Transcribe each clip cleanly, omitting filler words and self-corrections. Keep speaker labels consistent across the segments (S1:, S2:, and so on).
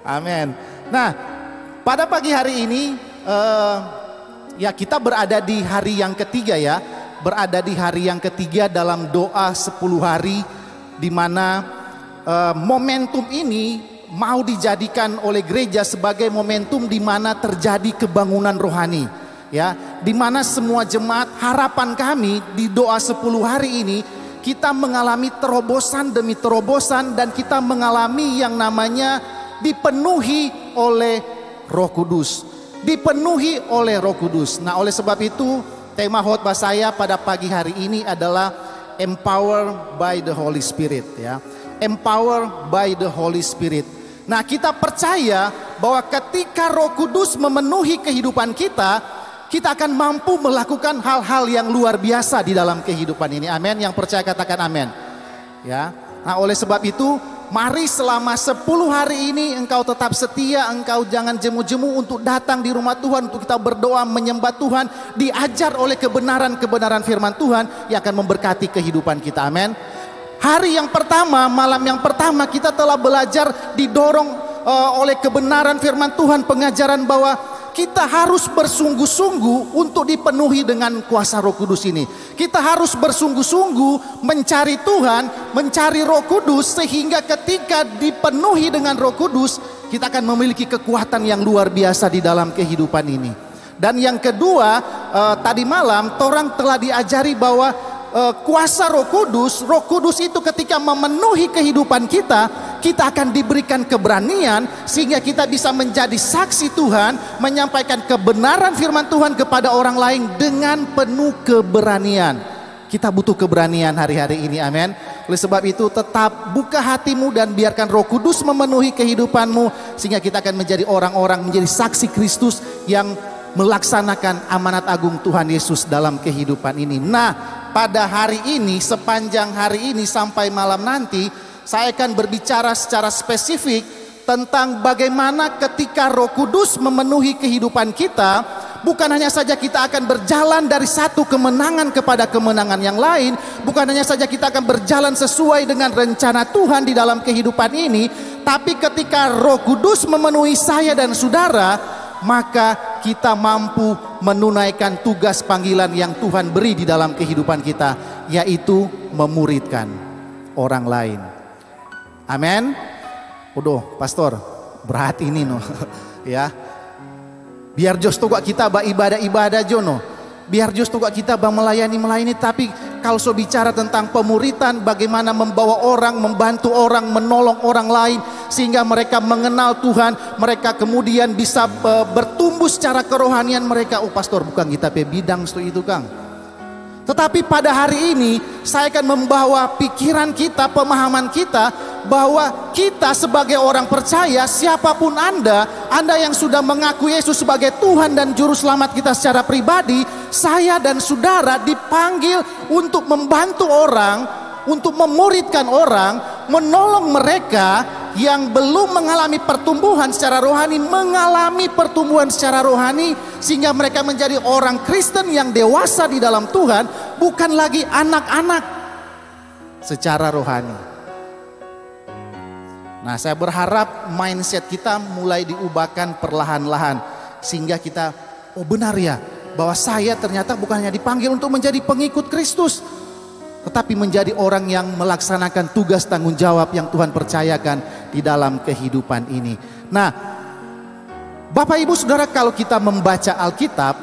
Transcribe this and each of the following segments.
S1: Amin. Nah, pada pagi hari ini ya kita berada di hari yang ketiga ya. Berada di hari yang ketiga dalam doa 10 hari, di mana momentum ini mau dijadikan oleh gereja sebagai momentum di mana terjadi kebangunan rohani. Ya, di mana semua jemaat, harapan kami di doa 10 hari ini kita mengalami terobosan demi terobosan, dan kita mengalami yang namanya dipenuhi oleh Roh Kudus. Dipenuhi oleh Roh Kudus. Nah, oleh sebab itu tema khotbah saya pada pagi hari ini adalah Empower by the Holy Spirit ya. Empower by the Holy Spirit. Nah, kita percaya bahwa ketika Roh Kudus memenuhi kehidupan kita, kita akan mampu melakukan hal-hal yang luar biasa di dalam kehidupan ini. Amin. Yang percaya katakan amin. Ya. Nah, oleh sebab itu, mari selama 10 hari ini engkau tetap setia, engkau jangan jemu-jemu untuk datang di rumah Tuhan, untuk kita berdoa menyembah Tuhan, diajar oleh kebenaran-kebenaran firman Tuhan yang akan memberkati kehidupan kita. Amin. Hari yang pertama, malam yang pertama kita telah belajar didorong oleh kebenaran firman Tuhan, pengajaran bahwa kita harus bersungguh-sungguh untuk dipenuhi dengan kuasa Roh Kudus ini. Kita harus bersungguh-sungguh mencari Tuhan, mencari Roh Kudus, sehingga ketika dipenuhi dengan Roh Kudus, kita akan memiliki kekuatan yang luar biasa di dalam kehidupan ini. Dan yang kedua, tadi malam orang telah diajari bahwa kuasa Roh Kudus itu ketika memenuhi kehidupan kita, kita akan diberikan keberanian sehingga kita bisa menjadi saksi Tuhan, menyampaikan kebenaran firman Tuhan kepada orang lain dengan penuh keberanian. Kita butuh keberanian hari-hari ini, amin. Oleh sebab itu tetap buka hatimu dan biarkan Roh Kudus memenuhi kehidupanmu, sehingga kita akan menjadi orang-orang, menjadi saksi Kristus yang melaksanakan amanat agung Tuhan Yesus dalam kehidupan ini. Nah, pada hari ini, sepanjang hari ini sampai malam nanti, saya akan berbicara secara spesifik tentang bagaimana ketika Roh Kudus memenuhi kehidupan kita, bukan hanya saja kita akan berjalan dari satu kemenangan kepada kemenangan yang lain, bukan hanya saja kita akan berjalan sesuai dengan rencana Tuhan di dalam kehidupan ini, tapi ketika Roh Kudus memenuhi saya dan saudara, maka kita mampu menunaikan tugas panggilan yang Tuhan beri di dalam kehidupan kita, yaitu memuridkan orang lain. Amin. Udah, pastor, berat ini no. Ya. Biar jos tuh kita ba ibadah-ibadah jono. Biar jos tuh kita ba melayani, tapi kalau so bicara tentang pemuritan, bagaimana membawa orang, membantu orang, menolong orang lain sehingga mereka mengenal Tuhan, mereka kemudian bisa bertumbuh secara kerohanian mereka. Oh pastor, bukan kita pe bidang itu Kang. Tetapi pada hari ini saya akan membawa pikiran kita, pemahaman kita, bahwa kita sebagai orang percaya, siapapun Anda yang sudah mengaku Yesus sebagai Tuhan dan Juru Selamat kita secara pribadi, saya dan saudara dipanggil untuk membantu orang, untuk memuridkan orang, menolong mereka yang belum mengalami pertumbuhan secara rohani, mengalami pertumbuhan secara rohani, sehingga mereka menjadi orang Kristen yang dewasa di dalam Tuhan, bukan lagi anak-anak secara rohani. Nah, saya berharap mindset kita mulai diubahkan perlahan-lahan, sehingga kita, oh benar ya, bahwa saya ternyata bukan hanya dipanggil untuk menjadi pengikut Kristus, tetapi menjadi orang yang melaksanakan tugas tanggung jawab yang Tuhan percayakan di dalam kehidupan ini. Nah, Bapak Ibu Saudara, kalau kita membaca Alkitab,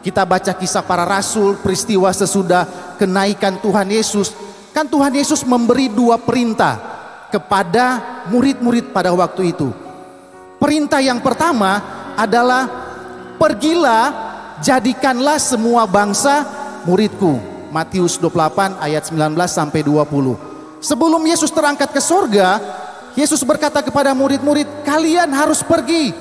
S1: kita baca kisah para rasul, peristiwa sesudah kenaikan Tuhan Yesus, kan Tuhan Yesus memberi 2 perintah kepada murid-murid pada waktu itu. Perintah yang pertama adalah, pergilah, jadikanlah semua bangsa muridku. Matius 28 ayat 19 sampai 20. Sebelum Yesus terangkat ke sorga, Yesus berkata kepada murid-murid, kalian harus pergi,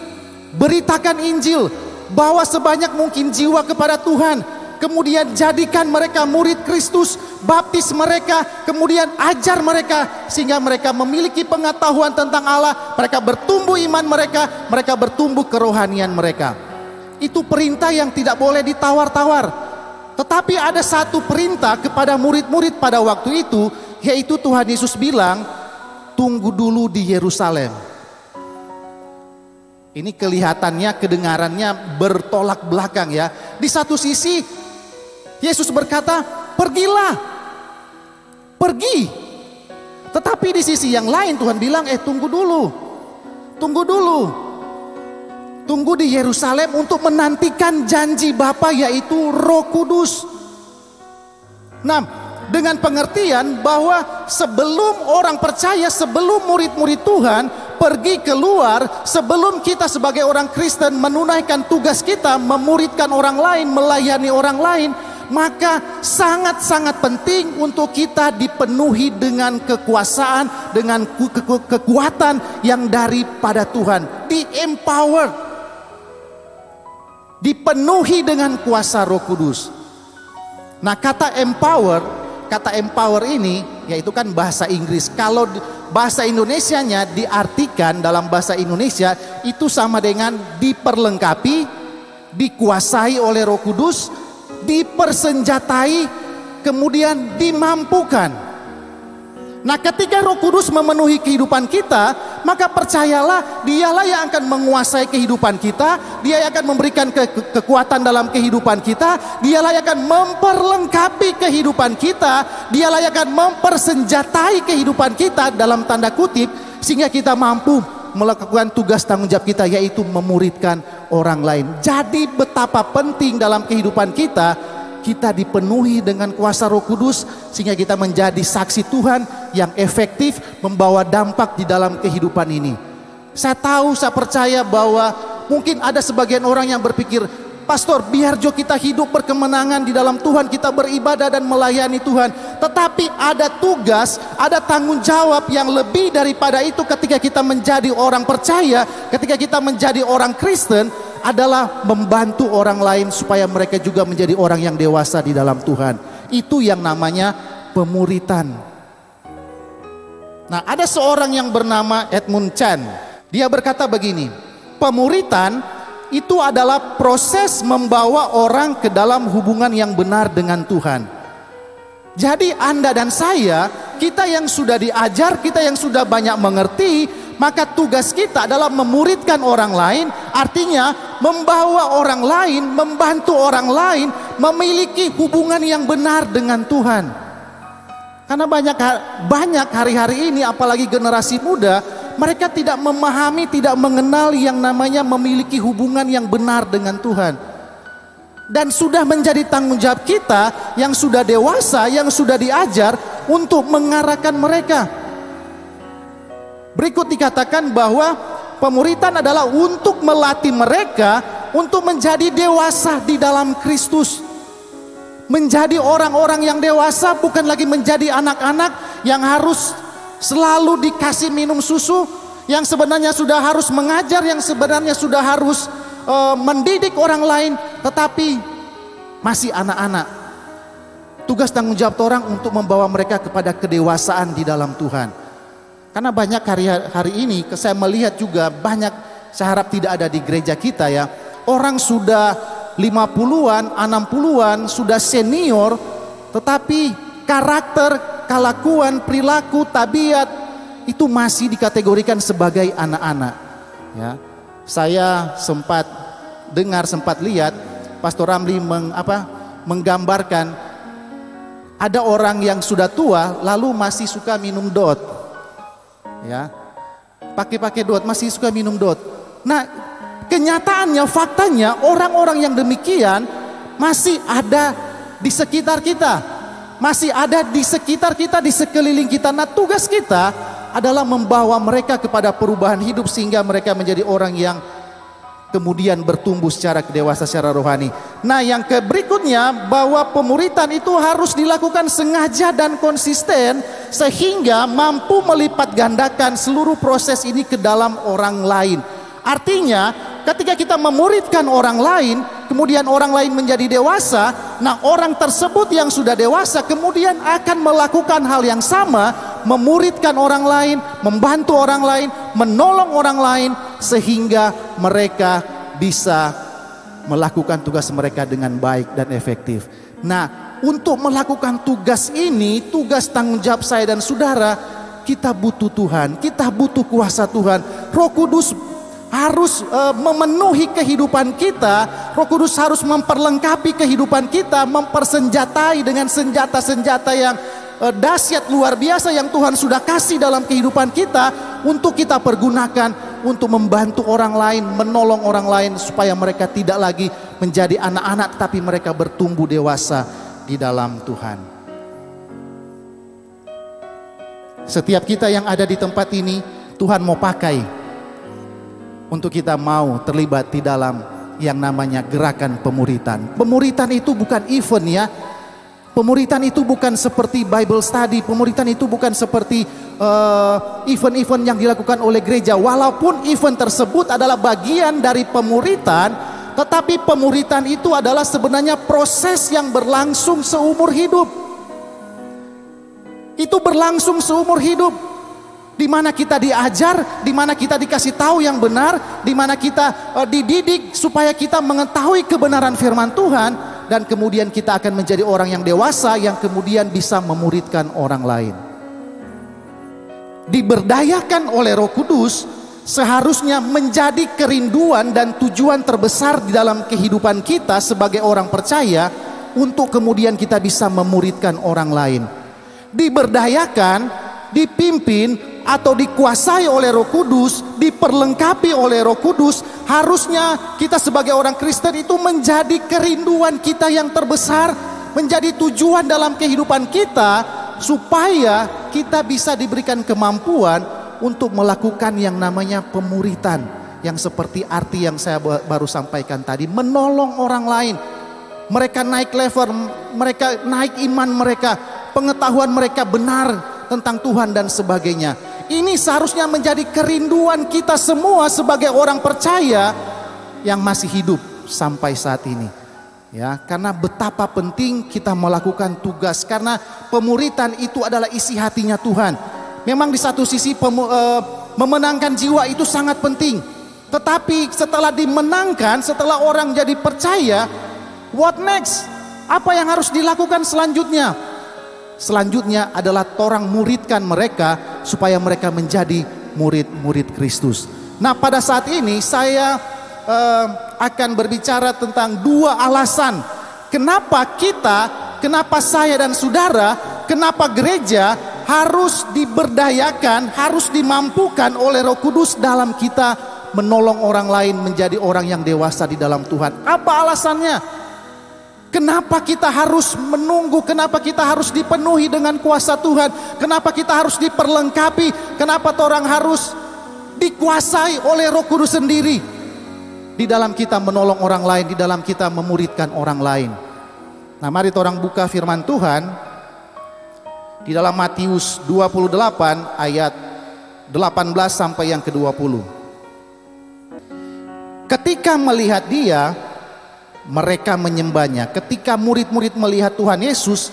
S1: beritakan Injil, bawa sebanyak mungkin jiwa kepada Tuhan, kemudian jadikan mereka murid Kristus, baptis mereka, kemudian ajar mereka sehingga mereka memiliki pengetahuan tentang Allah, mereka bertumbuh iman mereka, mereka bertumbuh kerohanian mereka. Itu perintah yang tidak boleh ditawar-tawar. Tetapi ada satu perintah kepada murid-murid pada waktu itu, yaitu Tuhan Yesus bilang, tunggu dulu di Yerusalem. Ini kelihatannya, kedengarannya bertolak belakang ya. Di satu sisi Yesus berkata, pergilah, pergi. Tetapi di sisi yang lain Tuhan bilang, tunggu dulu. Tunggu di Yerusalem untuk menantikan janji Bapa, yaitu Roh Kudus. Nah, dengan pengertian bahwa sebelum orang percaya, sebelum murid-murid Tuhan pergi keluar, sebelum kita sebagai orang Kristen menunaikan tugas kita, memuridkan orang lain, melayani orang lain, maka sangat-sangat penting untuk kita dipenuhi dengan kekuasaan, dengan kekuatan yang daripada Tuhan. Di-empower, dipenuhi dengan kuasa Roh Kudus. Nah, kata empower ini yaitu kan bahasa Inggris. Kalau bahasa Indonesianya diartikan dalam bahasa Indonesia itu sama dengan diperlengkapi, dikuasai oleh Roh Kudus, dipersenjatai, kemudian dimampukan. Nah, ketika Roh Kudus memenuhi kehidupan kita, maka percayalah dialah yang akan menguasai kehidupan kita, dia yang akan memberikan kekuatan dalam kehidupan kita, dialah yang akan memperlengkapi kehidupan kita, dialah yang akan mempersenjatai kehidupan kita dalam tanda kutip, sehingga kita mampu melakukan tugas tanggung jawab kita, yaitu memuridkan orang lain. Jadi betapa penting dalam kehidupan kita dipenuhi dengan kuasa Roh Kudus, sehingga kita menjadi saksi Tuhan yang efektif, membawa dampak di dalam kehidupan ini. Saya tahu, saya percaya bahwa mungkin ada sebagian orang yang berpikir, pastor, biar jo kita hidup berkemenangan di dalam Tuhan, kita beribadah dan melayani Tuhan. Tetapi ada tugas, ada tanggung jawab yang lebih daripada itu ketika kita menjadi orang percaya, ketika kita menjadi orang Kristen, adalah membantu orang lain supaya mereka juga menjadi orang yang dewasa di dalam Tuhan. Itu yang namanya pemuritan. Nah, ada seorang yang bernama Edmund Chan. Dia berkata begini, pemuritan itu adalah proses membawa orang ke dalam hubungan yang benar dengan Tuhan. Jadi Anda dan saya, kita yang sudah diajar, kita yang sudah banyak mengerti, maka tugas kita adalah memuridkan orang lain, artinya membawa orang lain, membantu orang lain memiliki hubungan yang benar dengan Tuhan. Karena banyak hari-hari ini, apalagi generasi muda, mereka tidak memahami, tidak mengenal yang namanya memiliki hubungan yang benar dengan Tuhan. Dan sudah menjadi tanggung jawab kita yang sudah dewasa, yang sudah diajar untuk mengarahkan mereka. Berikut dikatakan bahwa pemuritan adalah untuk melatih mereka untuk menjadi dewasa di dalam Kristus. Menjadi orang-orang yang dewasa, bukan lagi menjadi anak-anak yang harus selalu dikasih minum susu, yang sebenarnya sudah harus mengajar, yang sebenarnya sudah harus mendidik orang lain, tetapi masih anak-anak. Tugas tanggung jawab orang untuk membawa mereka kepada kedewasaan di dalam Tuhan. Karena banyak hari ini saya melihat juga banyak, saya harap tidak ada di gereja kita ya, orang sudah 50-an, 60-an, sudah senior, tetapi karakter, kelakuan, perilaku, tabiat itu masih dikategorikan sebagai anak-anak. Ya, saya sempat dengar, sempat lihat Pastor Ramli menggambarkan ada orang yang sudah tua lalu masih suka minum dot, ya, pakai dot, masih suka minum dot. Nah, kenyataannya, faktanya orang-orang yang demikian masih ada di sekitar kita, masih ada di sekitar kita, di sekeliling kita. Nah, tugas kita adalah membawa mereka kepada perubahan hidup sehingga mereka menjadi orang yang kemudian bertumbuh secara dewasa, secara rohani. Nah, yang berikutnya, bahwa pemuritan itu harus dilakukan sengaja dan konsisten sehingga mampu melipat gandakan seluruh proses ini ke dalam orang lain. Artinya, ketika kita memuridkan orang lain, kemudian orang lain menjadi dewasa, nah orang tersebut yang sudah dewasa kemudian akan melakukan hal yang sama, memuridkan orang lain, membantu orang lain, menolong orang lain, sehingga mereka bisa melakukan tugas mereka dengan baik dan efektif. Nah, untuk melakukan tugas ini, tugas tanggung jawab saya dan saudara, kita butuh Tuhan, kita butuh kuasa Tuhan. Roh Kudus harus memenuhi kehidupan kita. Roh Kudus harus memperlengkapi kehidupan kita, mempersenjatai dengan senjata-senjata yang dahsyat luar biasa yang Tuhan sudah kasih dalam kehidupan kita, untuk kita pergunakan untuk membantu orang lain, menolong orang lain supaya mereka tidak lagi menjadi anak-anak, tapi mereka bertumbuh dewasa di dalam Tuhan. Setiap kita yang ada di tempat ini, Tuhan mau pakai untuk kita mau terlibat di dalam yang namanya gerakan pemuritan. Pemuritan itu bukan event ya. Pemuritan itu bukan seperti Bible study. Pemuritan itu bukan seperti event-event yang dilakukan oleh gereja. Walaupun event tersebut adalah bagian dari pemuritan, tetapi pemuritan itu adalah sebenarnya proses yang berlangsung seumur hidup. Itu berlangsung seumur hidup, di mana kita diajar, di mana kita dikasih tahu yang benar, di mana kita dididik supaya kita mengetahui kebenaran firman Tuhan. Dan kemudian kita akan menjadi orang yang dewasa, yang kemudian bisa memuridkan orang lain. Diberdayakan oleh Roh Kudus seharusnya menjadi kerinduan dan tujuan terbesar di dalam kehidupan kita sebagai orang percaya, untuk kemudian kita bisa memuridkan orang lain. Diberdayakan, dipimpin atau dikuasai oleh Roh Kudus, diperlengkapi oleh Roh Kudus, harusnya kita sebagai orang Kristen itu menjadi kerinduan kita yang terbesar, menjadi tujuan dalam kehidupan kita, supaya kita bisa diberikan kemampuan untuk melakukan yang namanya pemuritan, yang seperti arti yang saya baru sampaikan tadi, menolong orang lain. Mereka naik level, mereka naik iman mereka, pengetahuan mereka benar tentang Tuhan dan sebagainya. Ini seharusnya menjadi kerinduan kita semua sebagai orang percaya yang masih hidup sampai saat ini. Ya, karena betapa penting kita melakukan tugas, karena pemuritan itu adalah isi hatinya Tuhan. Memang di satu sisi memenangkan jiwa itu sangat penting. Tetapi setelah dimenangkan, setelah orang jadi percaya, what next? Apa yang harus dilakukan selanjutnya? Selanjutnya adalah orang muridkan mereka supaya mereka menjadi murid-murid Kristus. Nah, pada saat ini saya akan berbicara tentang dua alasan kenapa saya dan saudara, kenapa gereja harus diberdayakan, harus dimampukan oleh Roh Kudus dalam kita menolong orang lain menjadi orang yang dewasa di dalam Tuhan. Apa alasannya? Kenapa kita harus menunggu? Kenapa kita harus dipenuhi dengan kuasa Tuhan? Kenapa kita harus diperlengkapi? Kenapa orang harus dikuasai oleh Roh Kudus sendiri di dalam kita menolong orang lain, di dalam kita memuridkan orang lain? Nah, mari orang buka firman Tuhan di dalam Matius 28 ayat 18 sampai yang ke-20. Ketika melihat Dia, mereka menyembahnya. Ketika murid-murid melihat Tuhan Yesus,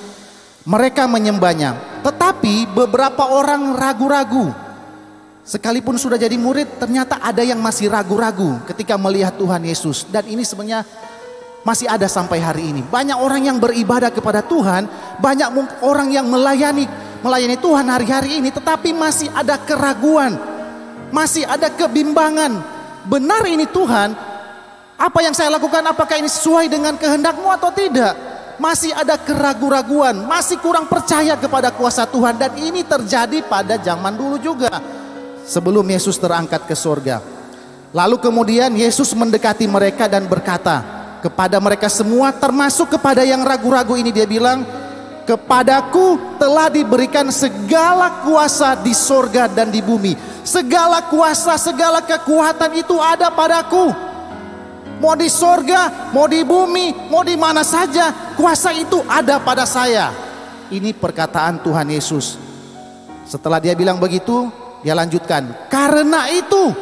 S1: mereka menyembahnya. Tetapi beberapa orang ragu-ragu. Sekalipun sudah jadi murid, ternyata ada yang masih ragu-ragu ketika melihat Tuhan Yesus. Dan ini sebenarnya masih ada sampai hari ini. Banyak orang yang beribadah kepada Tuhan, banyak orang yang melayani Tuhan hari-hari ini, tetapi masih ada keraguan, masih ada kebimbangan. Benar ini Tuhan, apa yang saya lakukan, apakah ini sesuai dengan kehendak-Mu atau tidak? Masih ada keraguan-raguan, masih kurang percaya kepada kuasa Tuhan. Dan ini terjadi pada zaman dulu juga, sebelum Yesus terangkat ke surga. Lalu kemudian Yesus mendekati mereka dan berkata kepada mereka semua, termasuk kepada yang ragu-ragu ini, Dia bilang, kepadaku telah diberikan segala kuasa di surga dan di bumi. Segala kuasa, segala kekuatan itu ada padaku. Mau di sorga, mau di bumi, mau di mana saja, kuasa itu ada pada saya. Ini perkataan Tuhan Yesus. Setelah Dia bilang begitu, Dia lanjutkan, karena itu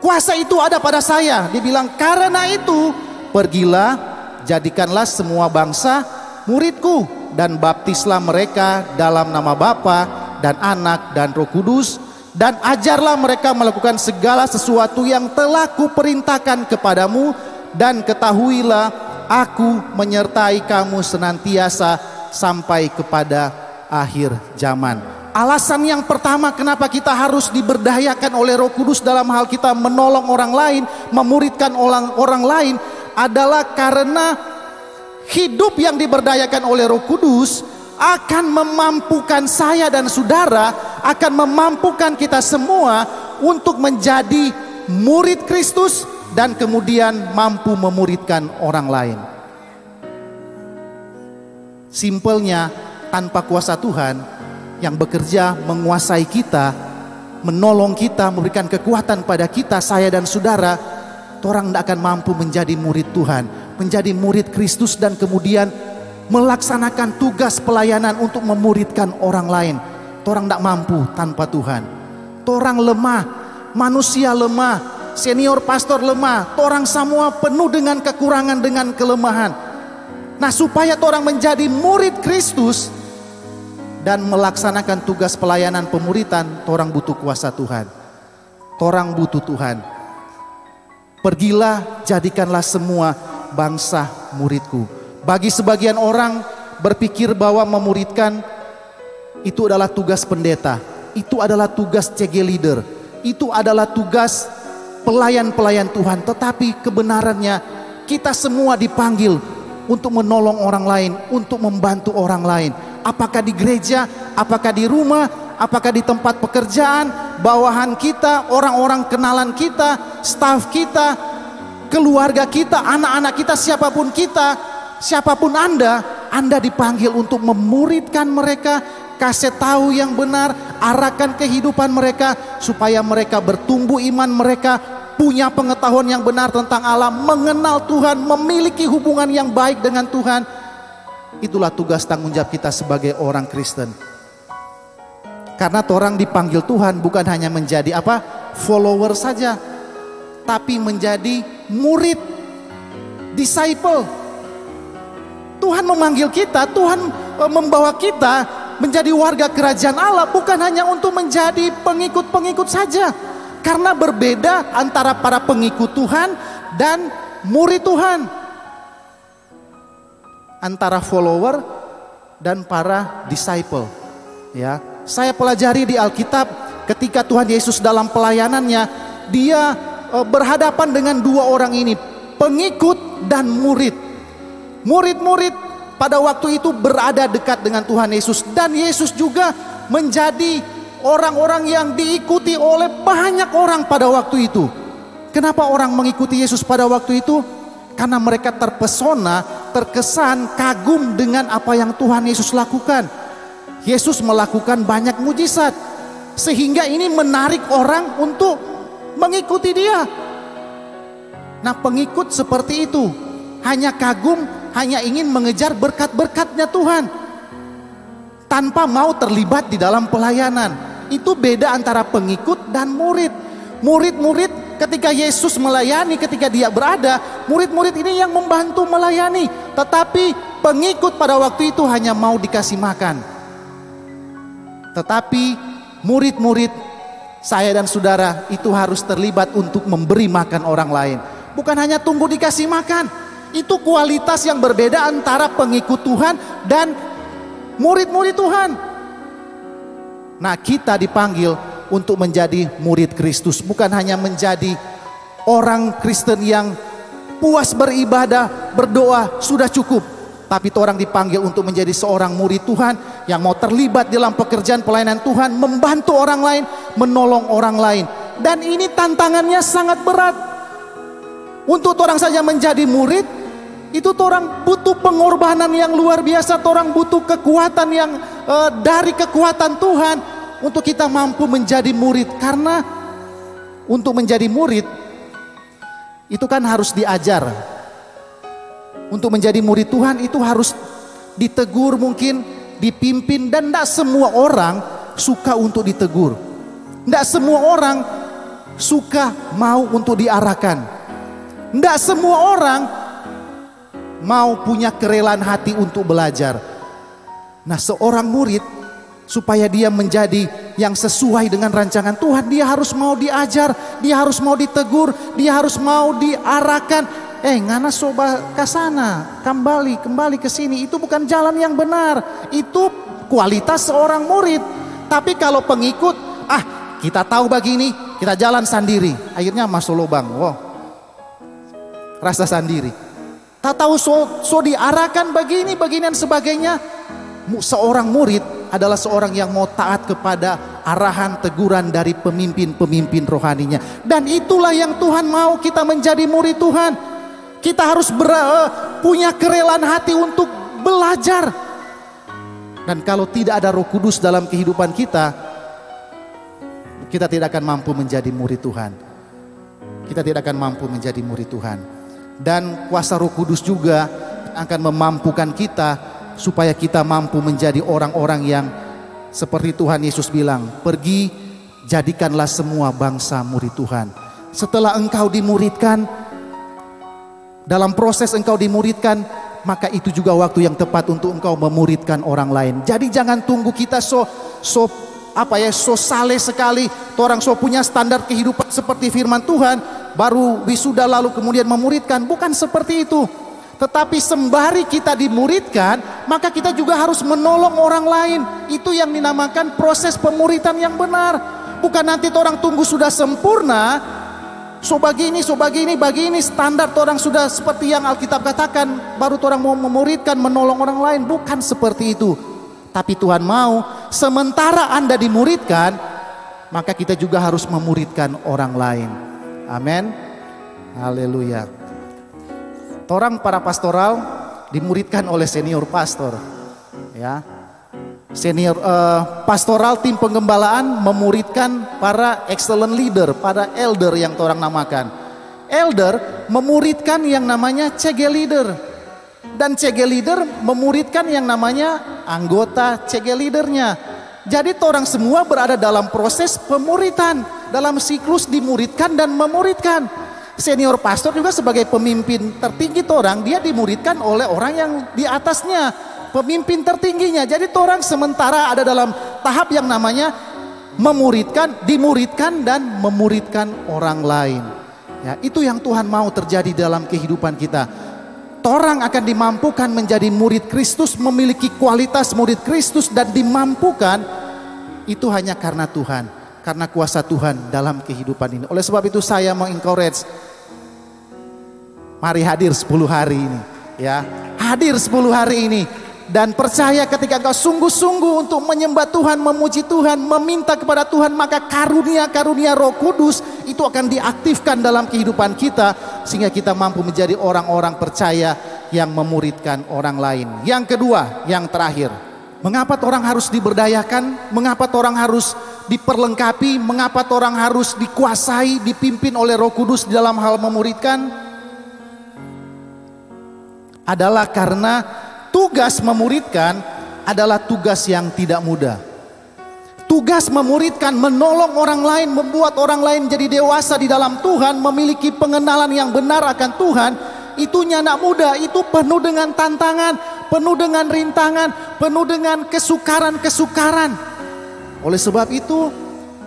S1: kuasa itu ada pada saya. Dia bilang, karena itu pergilah, jadikanlah semua bangsa muridku, dan baptislah mereka dalam nama Bapa dan Anak dan Roh Kudus, dan ajarlah mereka melakukan segala sesuatu yang telah kuperintahkan kepadamu, dan ketahuilah aku menyertai kamu senantiasa sampai kepada akhir zaman. alasan yang pertama kenapa kita harus diberdayakan oleh Roh Kudus dalam hal kita menolong orang lain, memuridkan orang lain adalah karena hidup yang diberdayakan oleh Roh Kudus akan memampukan saya dan saudara, akan memampukan kita semua untuk menjadi murid Kristus dan kemudian mampu memuridkan orang lain. Simpelnya, tanpa kuasa Tuhan yang bekerja menguasai kita, menolong kita, memberikan kekuatan pada kita, saya dan saudara, orang tidak akan mampu menjadi murid Tuhan, menjadi murid Kristus dan kemudian melaksanakan tugas pelayanan untuk memuridkan orang lain. Orang tidak mampu tanpa Tuhan. Orang lemah, manusia lemah, senior pastor lemah, orang semua penuh dengan kekurangan, dengan kelemahan. Nah, supaya orang menjadi murid Kristus dan melaksanakan tugas pelayanan pemuritan, orang butuh kuasa Tuhan. Orang butuh Tuhan. Pergilah, jadikanlah semua bangsa muridku. Bagi sebagian orang berpikir bahwa memuridkan itu adalah tugas pendeta, itu adalah tugas CG leader, itu adalah tugas pelayan-pelayan Tuhan. Tetapi kebenarannya kita semua dipanggil untuk menolong orang lain, untuk membantu orang lain. Apakah di gereja, apakah di rumah, apakah di tempat pekerjaan, bawahan kita, orang-orang kenalan kita, staf kita, keluarga kita, anak-anak kita, siapapun Anda dipanggil untuk memuridkan mereka, kasih tahu yang benar, arahkan kehidupan mereka supaya mereka bertumbuh iman mereka, punya pengetahuan yang benar tentang Allah, mengenal Tuhan, memiliki hubungan yang baik dengan Tuhan. Itulah tugas tanggung jawab kita sebagai orang Kristen. Karena orang dipanggil Tuhan bukan hanya menjadi follower saja, tapi menjadi murid, disciple. Tuhan memanggil kita, Tuhan membawa kita menjadi warga kerajaan Allah bukan hanya untuk menjadi pengikut-pengikut saja. Karena berbeda antara para pengikut Tuhan dan murid Tuhan. Antara follower dan para disciple. Ya, saya pelajari di Alkitab ketika Tuhan Yesus dalam pelayanannya, dia berhadapan dengan dua orang ini, pengikut dan murid. Murid-murid pada waktu itu berada dekat dengan Tuhan Yesus, dan Yesus juga menjadi orang-orang yang diikuti oleh banyak orang pada waktu itu. Kenapa orang mengikuti Yesus pada waktu itu? Karena mereka terpesona, terkesan, kagum dengan apa yang Tuhan Yesus lakukan. Yesus melakukan banyak mujizat, sehingga ini menarik orang untuk mengikuti dia. Nah, pengikut seperti itu hanya kagum, hanya ingin mengejar berkat-berkatnya Tuhan, tanpa mau terlibat di dalam pelayanan. Itu beda antara pengikut dan murid. Murid-murid ketika Yesus melayani, ketika dia berada, murid-murid ini yang membantu melayani. Tetapi pengikut pada waktu itu hanya mau dikasih makan. Tetapi murid-murid, saya dan saudara, itu harus terlibat untuk memberi makan orang lain. Bukan hanya tunggu dikasih makan. Itu kualitas yang berbeda antara pengikut Tuhan dan murid-murid Tuhan. Nah, kita dipanggil untuk menjadi murid Kristus, bukan hanya menjadi orang Kristen yang puas beribadah, berdoa, sudah cukup. Tapi orang dipanggil untuk menjadi seorang murid Tuhan yang mau terlibat dalam pekerjaan pelayanan Tuhan, membantu orang lain, menolong orang lain. Dan ini tantangannya sangat berat. Untuk orang saja menjadi murid, itu orang butuh pengorbanan yang luar biasa. Orang butuh kekuatan yang dari kekuatan Tuhan untuk kita mampu menjadi murid. Karena untuk menjadi murid itu kan harus diajar. Untuk menjadi murid Tuhan itu harus ditegur, mungkin dipimpin. Dan tidak semua orang suka untuk ditegur. Tidak semua orang suka mau untuk diarahkan. Tidak semua orang mau punya kerelaan hati untuk belajar. Nah, seorang murid supaya dia menjadi yang sesuai dengan rancangan Tuhan, dia harus mau diajar, dia harus mau ditegur, dia harus mau diarahkan. Ngana soba ke sana, kembali ke sini. Itu bukan jalan yang benar. Itu kualitas seorang murid. Tapi kalau pengikut, kita tahu begini, kita jalan sendiri. Akhirnya masuk lubang. Wow, rasa sendiri. Tak tahu so diarahkan begini, dan sebagainya. Seorang murid adalah seorang yang mau taat kepada arahan, teguran dari pemimpin-pemimpin rohaninya. Dan itulah yang Tuhan mau, kita menjadi murid Tuhan. Kita harus punya kerelaan hati untuk belajar. Dan kalau tidak ada Roh Kudus dalam kehidupan kita, kita tidak akan mampu menjadi murid Tuhan. Kita tidak akan mampu menjadi murid Tuhan. Dan kuasa Roh Kudus juga akan memampukan kita supaya kita mampu menjadi orang-orang yang seperti Tuhan Yesus bilang, pergi jadikanlah semua bangsa murid Tuhan. Setelah engkau dimuridkan, dalam proses engkau dimuridkan, maka itu juga waktu yang tepat untuk engkau memuridkan orang lain. Jadi jangan tunggu kita so saleh sekali, orang so punya standar kehidupan seperti firman Tuhan, baru wisuda lalu kemudian memuridkan. Bukan seperti itu. Tetapi sembari kita dimuridkan, maka kita juga harus menolong orang lain. Itu yang dinamakan proses pemuridan yang benar. Bukan nanti orang tunggu sudah sempurna, so begini, standar orang sudah seperti yang Alkitab katakan, baru orang mau memuridkan, menolong orang lain. Bukan seperti itu. Tapi Tuhan mau, sementara Anda dimuridkan, maka kita juga harus memuridkan orang lain. Amin. Haleluya. Orang para pastoral dimuridkan oleh senior pastor, ya. Senior pastoral tim penggembalaan memuridkan para excellent leader, para elder yang orang namakan. Elder memuridkan yang namanya CG leader, dan CG leader memuridkan yang namanya anggota CG leadernya. Jadi orang semua berada dalam proses pemuridan, dalam siklus dimuridkan dan memuridkan. Senior pastor juga sebagai pemimpin tertinggi orang, dia dimuridkan oleh orang yang di atasnya, pemimpin tertingginya. Jadi orang sementara ada dalam tahap yang namanya memuridkan, dimuridkan dan memuridkan orang lain. Ya, itu yang Tuhan mau terjadi dalam kehidupan kita. Orang akan dimampukan menjadi murid Kristus, memiliki kualitas murid Kristus dan dimampukan itu hanya karena Tuhan, karena kuasa Tuhan dalam kehidupan ini. Oleh sebab itu saya mengencourage, mari hadir 10 hari ini, ya. Hadir 10 hari ini dan percaya ketika engkau sungguh-sungguh untuk menyembah Tuhan, memuji Tuhan, meminta kepada Tuhan, maka karunia-karunia Roh Kudus itu akan diaktifkan dalam kehidupan kita sehingga kita mampu menjadi orang-orang percaya yang memuridkan orang lain. Yang kedua, yang terakhir, mengapa orang harus diberdayakan? Mengapa orang harus diperlengkapi? Mengapa orang harus dikuasai, dipimpin oleh Roh Kudus di dalam hal memuridkan? Adalah karena tugas memuridkan adalah tugas yang tidak mudah. Tugas memuridkan, menolong orang lain, membuat orang lain jadi dewasa di dalam Tuhan, memiliki pengenalan yang benar akan Tuhan, itu tidak mudah. Itu penuh dengan tantangan, penuh dengan rintangan, penuh dengan kesukaran-kesukaran. Oleh sebab itu,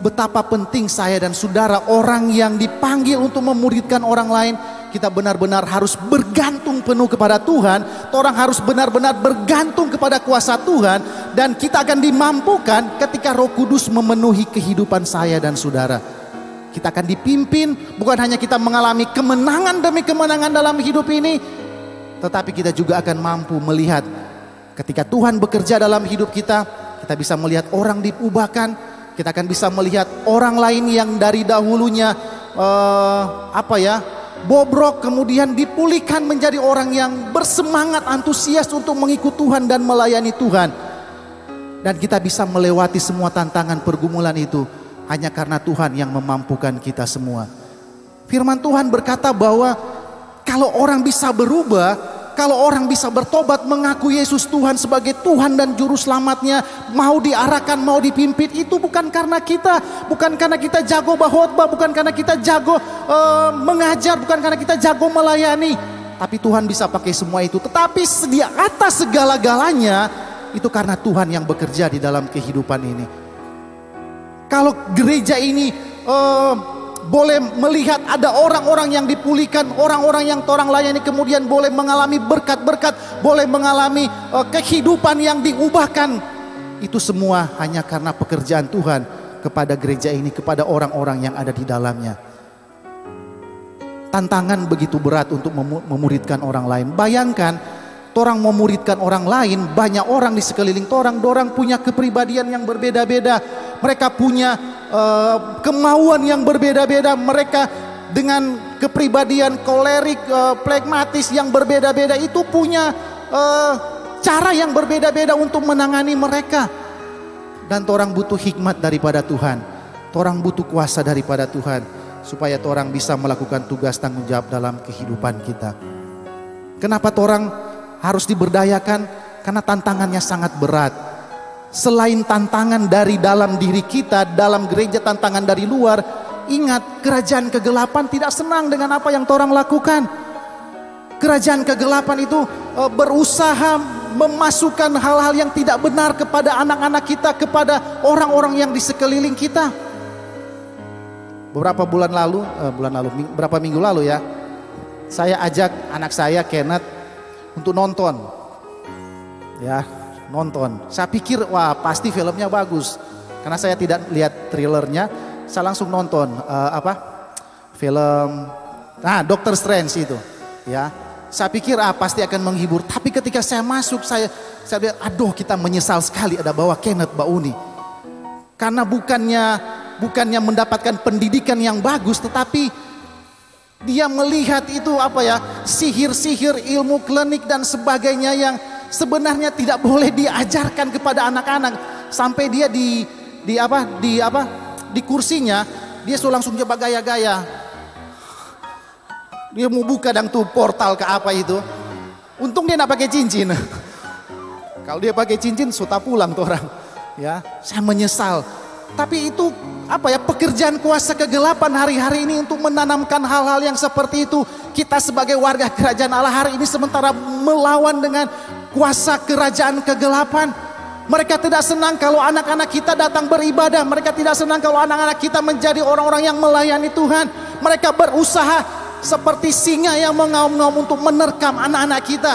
S1: betapa penting saya dan saudara, orang yang dipanggil untuk memuridkan orang lain, kita benar-benar harus bergantung penuh kepada Tuhan. Orang harus benar-benar bergantung kepada kuasa Tuhan. Dan kita akan dimampukan ketika Roh Kudus memenuhi kehidupan saya dan saudara. Kita akan dipimpin, bukan hanya kita mengalami kemenangan demi kemenangan dalam hidup ini, tetapi kita juga akan mampu melihat ketika Tuhan bekerja dalam hidup kita, kita bisa melihat orang diubahkan. Kita akan bisa melihat orang lain yang dari dahulunya bobrok kemudian dipulihkan menjadi orang yang bersemangat, antusias untuk mengikut Tuhan dan melayani Tuhan. Dan kita bisa melewati semua tantangan pergumulan itu hanya karena Tuhan yang memampukan kita semua. Firman Tuhan berkata bahwa kalau orang bisa berubah, kalau orang bisa bertobat, mengaku Yesus Tuhan sebagai Tuhan dan Juru Selamatnya, mau diarahkan, mau dipimpin, itu bukan karena kita, bukan karena kita jago khotbah, bukan karena kita jago mengajar, bukan karena kita jago melayani, tapi Tuhan bisa pakai semua itu. Tetapi di atas segala-galanya itu karena Tuhan yang bekerja di dalam kehidupan ini. Kalau gereja ini boleh melihat ada orang-orang yang dipulihkan, orang-orang yang orang layani kemudian boleh mengalami berkat-berkat, boleh mengalami kehidupan yang diubahkan, Itu semua hanya karena pekerjaan Tuhan kepada gereja ini, kepada orang-orang yang ada di dalamnya. Tantangan begitu berat untuk memuridkan orang lain. Bayangkan, torang memuridkan orang lain, banyak orang di sekeliling torang, dorang punya kepribadian yang berbeda-beda. Mereka punya kemauan yang berbeda-beda. Mereka dengan kepribadian kolerik, plekmatis yang berbeda-beda itu punya cara yang berbeda-beda untuk menangani mereka. Dan torang butuh hikmat daripada Tuhan. Torang butuh kuasa daripada Tuhan, supaya torang bisa melakukan tugas tanggung jawab dalam kehidupan kita. Kenapa torang harus diberdayakan? Karena tantangannya sangat berat. Selain tantangan dari dalam diri kita, dalam gereja, tantangan dari luar. Ingat, kerajaan kegelapan tidak senang dengan apa yang torang lakukan. Kerajaan kegelapan itu berusaha memasukkan hal-hal yang tidak benar kepada anak-anak kita, kepada orang-orang yang di sekeliling kita. Beberapa berapa minggu lalu ya, saya ajak anak saya Kenneth untuk nonton. Ya, nonton. Saya pikir wah pasti filmnya bagus. Karena saya tidak lihat trailernya, saya langsung nonton film Doctor Strange itu. Ya, saya pikir pasti akan menghibur. Tapi ketika saya masuk, saya lihat, aduh kita menyesal sekali ada bawa Kenneth Bauni. Karena bukannya mendapatkan pendidikan yang bagus, tetapi dia melihat itu sihir-sihir, ilmu klinik dan sebagainya yang sebenarnya tidak boleh diajarkan kepada anak-anak. Sampai dia di kursinya dia langsung coba gaya-gaya. Dia mau buka dan tuh portal ke apa itu. Untung dia enggak pakai cincin. Kalau dia pakai cincin sudah pulang tuh orang. Ya, saya menyesal. Tapi itu pekerjaan kuasa kegelapan hari-hari ini untuk menanamkan hal-hal yang seperti itu. Kita sebagai warga kerajaan Allah hari ini sementara melawan dengan kuasa kerajaan kegelapan. Mereka tidak senang kalau anak-anak kita datang beribadah. Mereka tidak senang kalau anak-anak kita menjadi orang-orang yang melayani Tuhan. Mereka berusaha seperti singa yang mengaum-ngaum untuk menerkam anak-anak kita.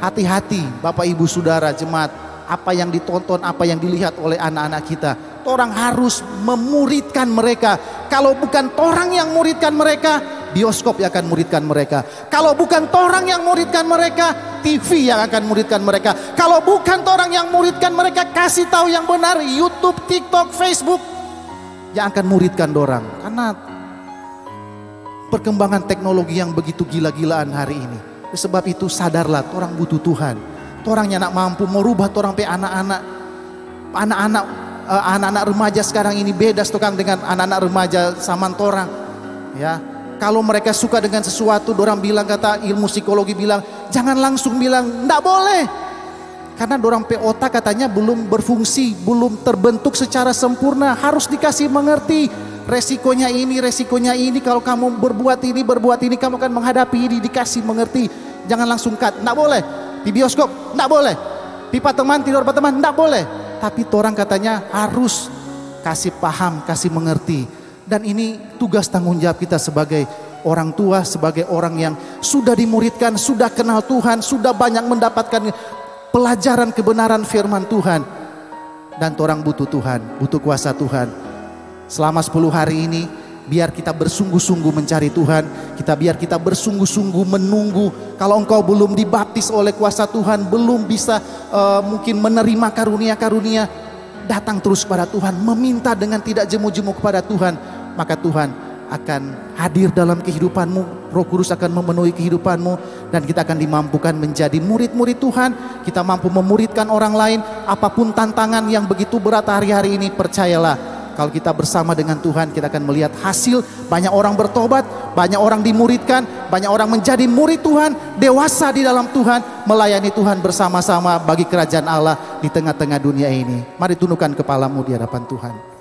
S1: Hati-hati Bapak Ibu Saudara jemaat. Apa yang ditonton, apa yang dilihat oleh anak-anak kita. Torang harus memuridkan mereka. Kalau bukan torang yang muridkan mereka, bioskop yang akan muridkan mereka. Kalau bukan torang yang muridkan mereka, TV yang akan muridkan mereka. Kalau bukan torang yang muridkan mereka, kasih tahu yang benar, YouTube, TikTok, Facebook yang akan muridkan dorang. Karena perkembangan teknologi yang begitu gila-gilaan hari ini. Sebab itu sadarlah, torang butuh Tuhan. Torangnya nak mampu merubah torang pe anak-anak remaja sekarang ini beda tukang dengan anak-anak remaja zaman torang. Ya, kalau mereka suka dengan sesuatu, dorang bilang, kata ilmu psikologi bilang, jangan langsung bilang ndak boleh. Karena dorang pe otak katanya belum berfungsi, belum terbentuk secara sempurna, harus dikasih mengerti. Resikonya ini, kalau kamu berbuat ini, kamu akan menghadapi ini, dikasih mengerti. Jangan langsung cut, ndak boleh. Di bioskop, ndak boleh. Pipa teman, tidur teman, ndak boleh. Tapi torang katanya harus kasih paham, kasih mengerti. Dan ini tugas tanggung jawab kita sebagai orang tua, sebagai orang yang sudah dimuridkan, sudah kenal Tuhan, sudah banyak mendapatkan pelajaran kebenaran firman Tuhan. Dan torang butuh Tuhan, butuh kuasa Tuhan. Selama 10 hari ini, biar kita bersungguh-sungguh mencari Tuhan. Biar kita bersungguh-sungguh menunggu. Kalau engkau belum dibaptis oleh kuasa Tuhan, belum bisa mungkin menerima karunia-karunia, datang terus kepada Tuhan, meminta dengan tidak jemu-jemu kepada Tuhan. Maka Tuhan akan hadir dalam kehidupanmu. Roh Kudus akan memenuhi kehidupanmu. Dan kita akan dimampukan menjadi murid-murid Tuhan. Kita mampu memuridkan orang lain. Apapun tantangan yang begitu berat hari-hari ini, percayalah, kalau kita bersama dengan Tuhan, kita akan melihat hasil. Banyak orang bertobat, banyak orang dimuridkan, banyak orang menjadi murid Tuhan, dewasa di dalam Tuhan, melayani Tuhan bersama-sama bagi kerajaan Allah di tengah-tengah dunia ini. Mari tundukkan kepalamu di hadapan Tuhan.